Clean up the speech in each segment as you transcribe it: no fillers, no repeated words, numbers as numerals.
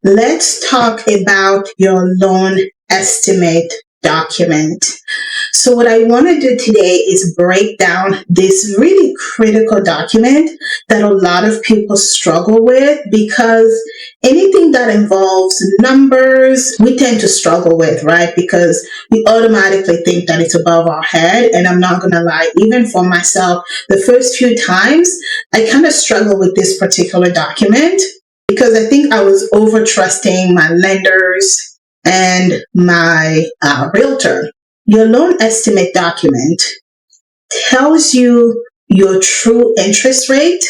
Let's talk about your loan estimate document. So what I want to do today is break down this really critical document that a lot of people struggle with, because anything that involves numbers, we tend to struggle with, right? Because we automatically think that it's above our head. And I'm not going to lie, even for myself, the first few times, I kind of struggle with this particular document because I think I was over trusting my lenders and my realtor. Your loan estimate document tells you your true interest rate.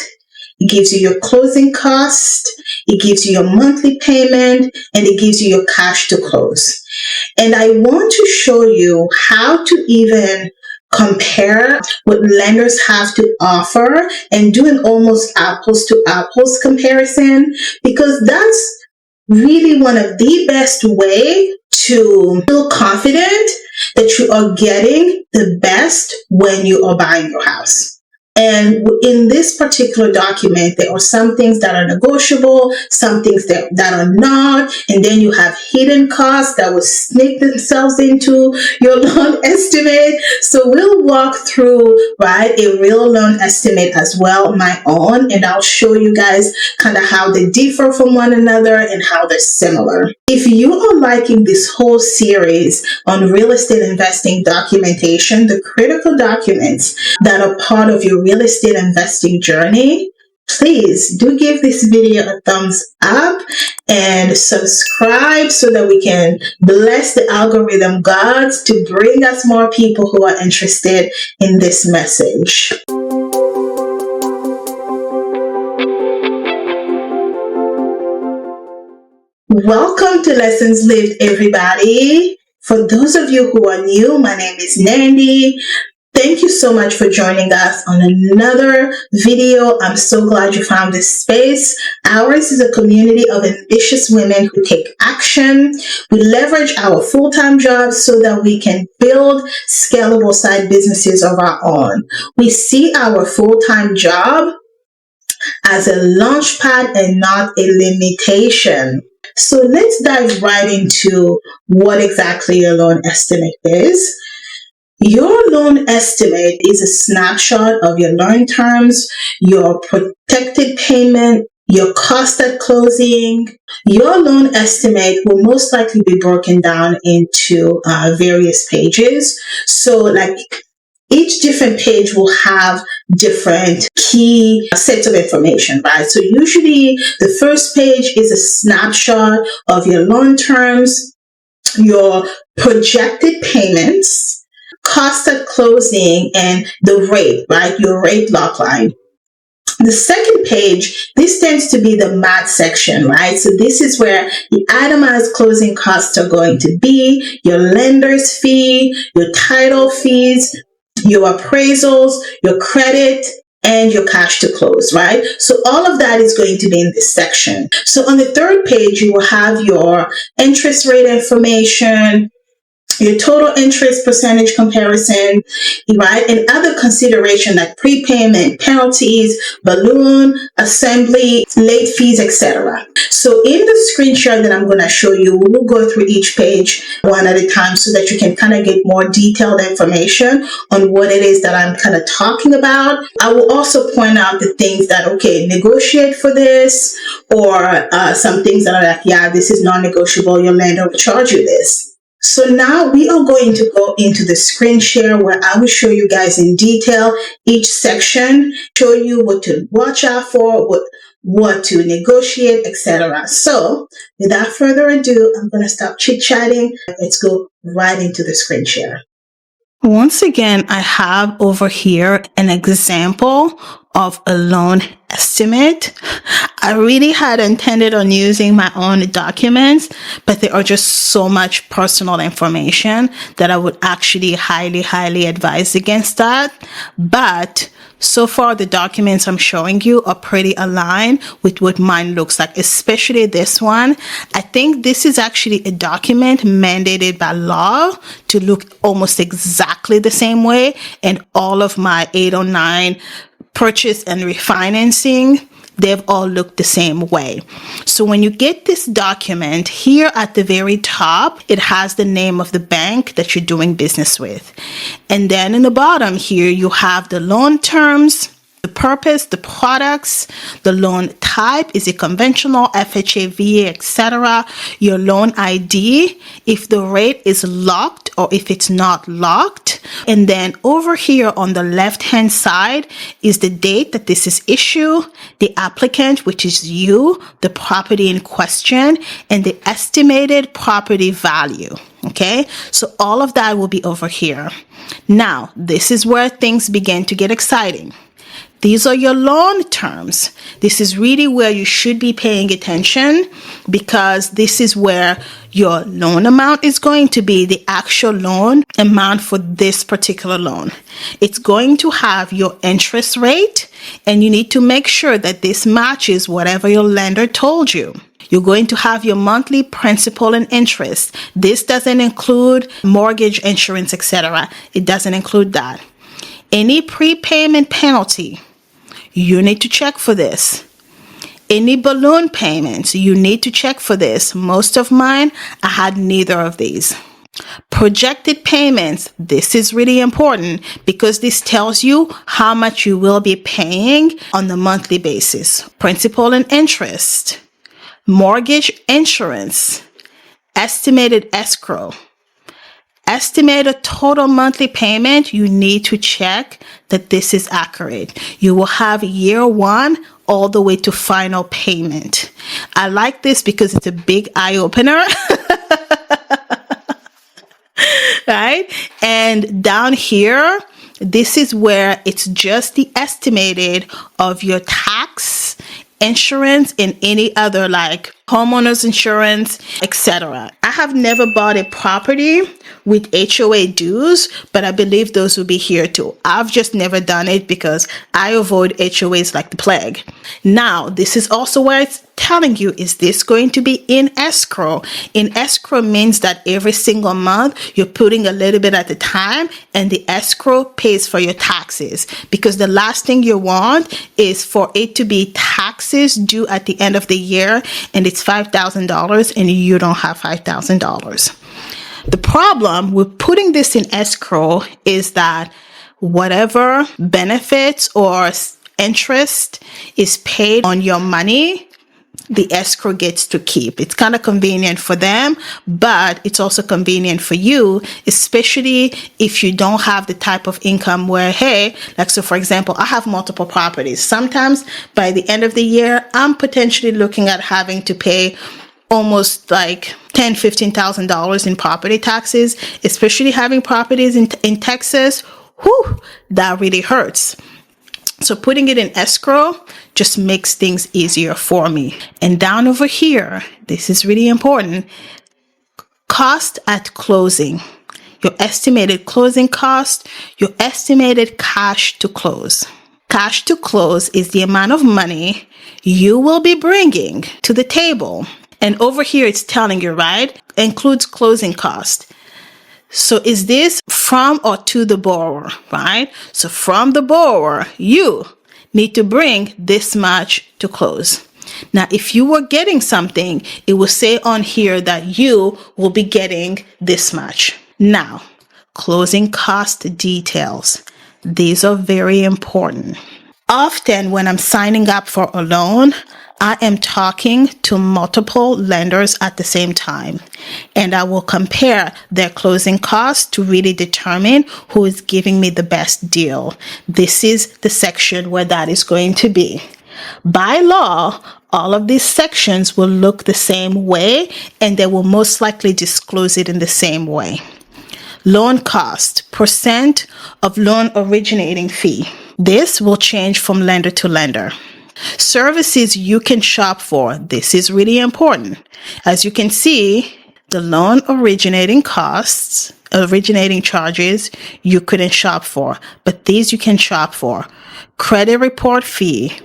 It gives you your closing cost. It gives you your monthly payment, and it gives you your cash to close. And I want to show you how to even compare what lenders have to offer and do an almost apples to apples comparison, because that's really one of the best way to feel confident that you are getting the best when you are buying your house. And in this particular document, there are some things that are negotiable, some things that are not, and then you have hidden costs that will sneak themselves into your loan estimate. So we'll walk through, right, a real loan estimate as well, my own, and I'll show you guys kind of how they differ from one another and how they're similar. If you are liking this whole series on real estate investing documentation, the critical documents that are part of your real estate investing journey, please do give this video a thumbs up and subscribe so that we can bless the algorithm gods to bring us more people who are interested in this message. Welcome to Lessons Lived, everybody. For those of you who are new, my name is Nandy. Thank you so much for joining us on another video. I'm so glad you found this space. Ours is a community of ambitious women who take action. We leverage our full-time jobs so that we can build scalable side businesses of our own. We see our full-time job as a launch pad and not a limitation. So let's dive right into what exactly your loan estimate is. Your loan estimate is a snapshot of your loan terms, your protected payment, your cost at closing. Your loan estimate will most likely be broken down into various pages. So like each different page will have different key sets of information, right? So usually the first page is a snapshot of your loan terms, your projected payments, cost at closing, and the rate, right? Your rate lock line. The second page, this tends to be the math section, right? So this is where the itemized closing costs are going to be, your lender's fee, your title fees, your appraisals, your credit, and your cash to close, right? So all of that is going to be in this section. So on the third page, you will have your interest rate information, your total interest percentage comparison, right? And other consideration like prepayment, penalties, balloon, assembly, late fees, etc. So in the screen share that I'm going to show you, we'll go through each page one at a time so that you can kind of get more detailed information on what it is that I'm kind of talking about. I will also point out the things that, okay, negotiate for this, or some things that are like, yeah, this is non-negotiable, your lender will charge you this. So now we are going to go into the screen share where I will show you guys in detail each section, show you what to watch out for, what to negotiate, etc. So without further ado, I'm going to stop chit-chatting. Let's go right into the screen share. Once again, I have over here an example of a loan estimate. I really had intended on using my own documents, but there are just so much personal information that I would actually highly advise against that. But so far, the documents I'm showing you are pretty aligned with what mine looks like, especially this one. I think this is actually a document mandated by law to look almost exactly the same way. And all of my 809 purchase and refinancing they've all looked the same way. So when you get this document here at the very top, it has the name of the bank that you're doing business with. And then in the bottom here, you have the loan terms, the purpose, the products, the loan type, is it conventional, FHA, VA, etc. Your loan ID, if the rate is locked or if it's not locked. And then over here on the left hand side is the date that this is issued, the applicant, which is you, the property in question, and the estimated property value. Okay, so all of that will be over here. Now, this is where things begin to get exciting. These are your loan terms. This is really where you should be paying attention, because this is where your loan amount is going to be, the actual loan amount for this particular loan. It's going to have your interest rate, and you need to make sure that this matches whatever your lender told you. You're going to have your monthly principal and interest. This doesn't include mortgage, insurance, etc. It doesn't include that. Any prepayment penalty, you need to check for this. Any balloon payments, you need to check for this. Most of mine, I had neither of these. Projected payments, this is really important because this tells you how much you will be paying on the monthly basis. Principal and interest, mortgage, insurance, estimated escrow. Estimated total monthly payment, you need to check that this is accurate. You will have year one all the way to final payment. I like this because it's a big eye opener. Right? And down here, this is where it's just the estimated of your tax, insurance, and any other like homeowners insurance, etc. I have never bought a property with HOA dues, but I believe those will be here too. I've just never done it because I avoid HOAs like the plague. Now, this is also where it's telling you, is this going to be in escrow? In escrow means that every single month you're putting a little bit at a time, and the escrow pays for your taxes, because the last thing you want is for it to be taxes due at the end of the year and it's $5,000 and you don't have $5,000. The problem with putting this in escrow is that whatever benefits or interest is paid on your money, the escrow gets to keep. It's kind of convenient for them, but it's also convenient for you, especially if you don't have the type of income where, hey, like, so for example, I have multiple properties. Sometimes by the end of the year, I'm potentially looking at having to pay almost like $10,000-$15,000 in property taxes, especially having properties in Texas. Whew, that really hurts. So putting it in escrow just makes things easier for me. And down over here, this is really important. Cost at closing. Your estimated closing cost, your estimated cash to close. Cash to close is the amount of money you will be bringing to the table. And over here, it's telling you, right? Includes closing cost. So is this from or to the borrower, right? So from the borrower, you need to bring this much to close. Now, if you were getting something, it will say on here that you will be getting this much. Now, closing cost details. These are very important. Often when I'm signing up for a loan, I am talking to multiple lenders at the same time, and I will compare their closing costs to really determine who is giving me the best deal. This is the section where that is going to be. By law, all of these sections will look the same way, and they will most likely disclose it in the same way. Loan cost, percent of loan originating fee. This will change from lender to lender. Services you can shop for. This is really important. As you can see, the loan originating costs, originating charges, you couldn't shop for, but these you can shop for. Credit report fee,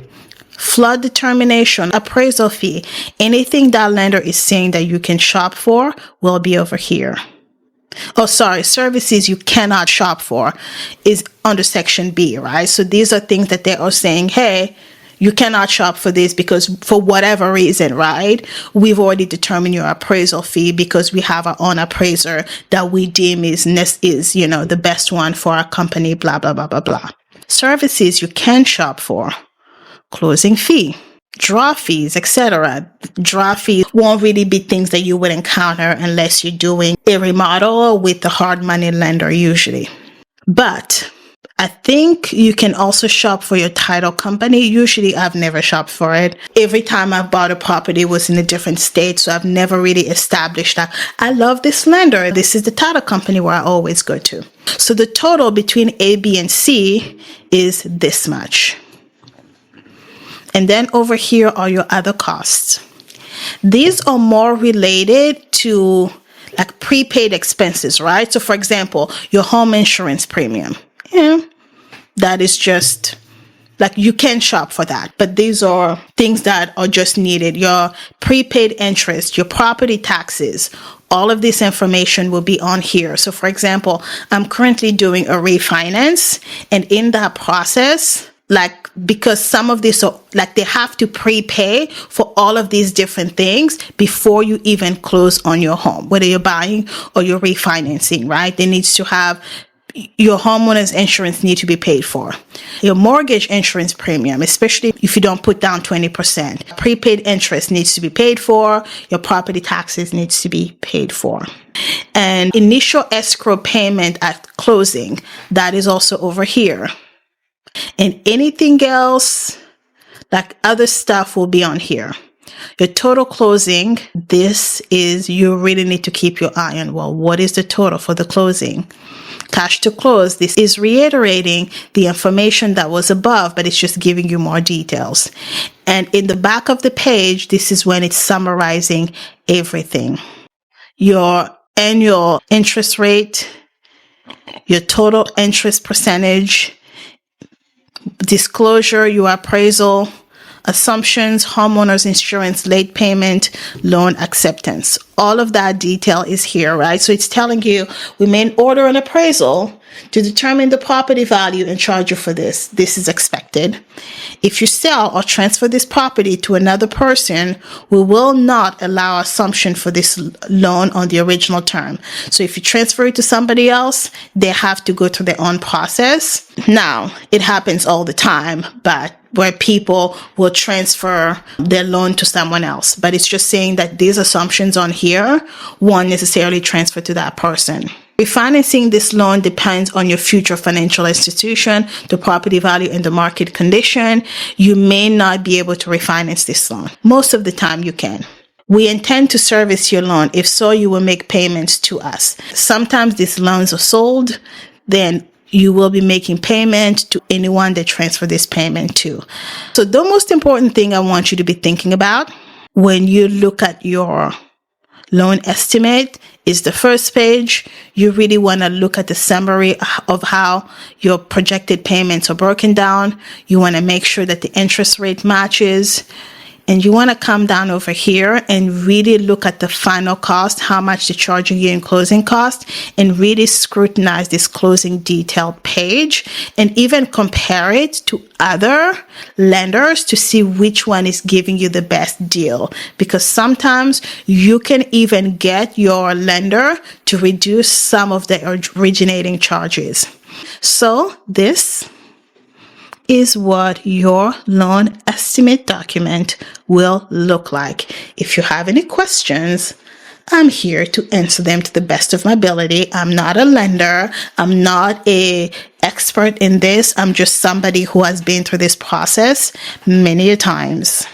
flood determination, appraisal fee, anything that lender is saying that you can shop for will be over here. Oh, sorry, services you cannot shop for is under section B, right? So these are things that they are saying, hey, You cannot shop for this because for whatever reason, right? We've already determined your appraisal fee because we have our own appraiser that we deem is, the best one for our company, blah, blah, blah, blah, blah. Services you can shop for: closing fee, draw fees, etc. Draw fees won't really be things that you would encounter unless you're doing a remodel with the hard money lender usually. But I think you can also shop for your title company. Usually I've never shopped for it. Every time I've bought a property was in a different state, so I've never really established that I love this lender. This is the title company where I always go to. So the total between A, B, and C is this much. And then over here are your other costs. These are more related to like prepaid expenses, right? So for example, your home insurance premium. Yeah, that is just like you can shop for that. But these are things that are just needed. Your prepaid interest, your property taxes, all of this information will be on here. So for example, I'm currently doing a refinance, and in that process, like, because some of this are like they have to prepay for all of these different things before you even close on your home, whether you're buying or you're refinancing, right? They needs to have your homeowner's insurance need to be paid for. Your mortgage insurance premium, especially if you don't put down 20%. Prepaid interest needs to be paid for. Your property taxes needs to be paid for. And initial escrow payment at closing, that is also over here. And anything else, like other stuff, will be on here. Your total closing, this is, you really need to keep your eye on, well, what is the total for the closing? Cash to close, this is reiterating the information that was above, but it's just giving you more details. And in the back of the page, this is when it's summarizing everything. Your annual interest rate, your total interest percentage, disclosure, your appraisal, assumptions, homeowners insurance, late payment, loan acceptance. All of that detail is here, right? So it's telling you we may order an appraisal to determine the property value and charge you for this. This is expected. If you sell or transfer this property to another person, we will not allow assumption for this loan on the original term. So if you transfer it to somebody else, they have to go through their own process. Now, it happens all the time, but where people will transfer their loan to someone else. But it's just saying that these assumptions on here won't necessarily transfer to that person. Refinancing this loan depends on your future financial institution, the property value, and the market condition. You may not be able to refinance this loan. Most of the time you can. We intend to service your loan. If so, you will make payments to us. Sometimes these loans are sold, then you will be making payment to anyone that transfer this payment to. So the most important thing I want you to be thinking about when you look at your loan estimate is the first page. You really want to look at the summary of how your projected payments are broken down. You want to make sure that the interest rate matches. And you want to come down over here and really look at the final cost, how much they're charging you in closing cost, and really scrutinize this closing detailed page and even compare it to other lenders to see which one is giving you the best deal. Because sometimes you can even get your lender to reduce some of the originating charges. So this is what your loan estimate document will look like. If you have any questions, I'm here to answer them to the best of my ability. I'm not a lender. I'm not an expert in this. I'm just somebody who has been through this process many a times.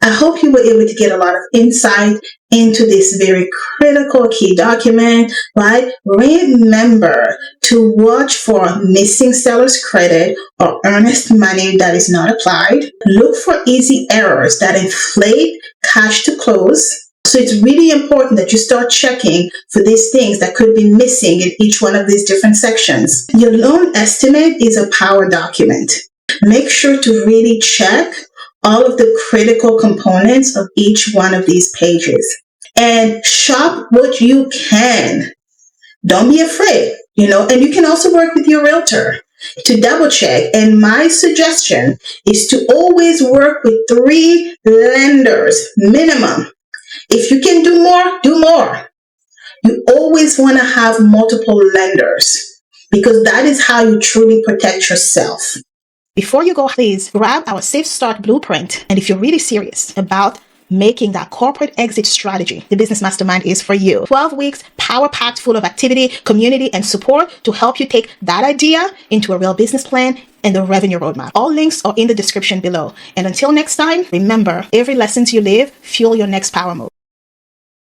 I hope you were able to get a lot of insight into this very critical key document, right? Remember to watch for missing seller's credit or earnest money that is not applied. Look for easy errors that inflate cash to close. So it's really important that you start checking for these things that could be missing in each one of these different sections. Your loan estimate is a power document. Make sure to really check all of the critical components of each one of these pages and shop what you can. Don't be afraid, and you can also work with your realtor. to double check. And my suggestion is to always work with 3 lenders minimum. If you can do more, do more. You always want to have multiple lenders because that is how you truly protect yourself. Before you go, please grab our Safe Start Blueprint. And if you're really serious about making that corporate exit strategy, the Business Mastermind is for you. 12 weeks, power-packed, full of activity, community, and support to help you take that idea into a real business plan and the revenue roadmap. All links are in the description below. And until next time, remember, every lesson you live, fuel your next power move.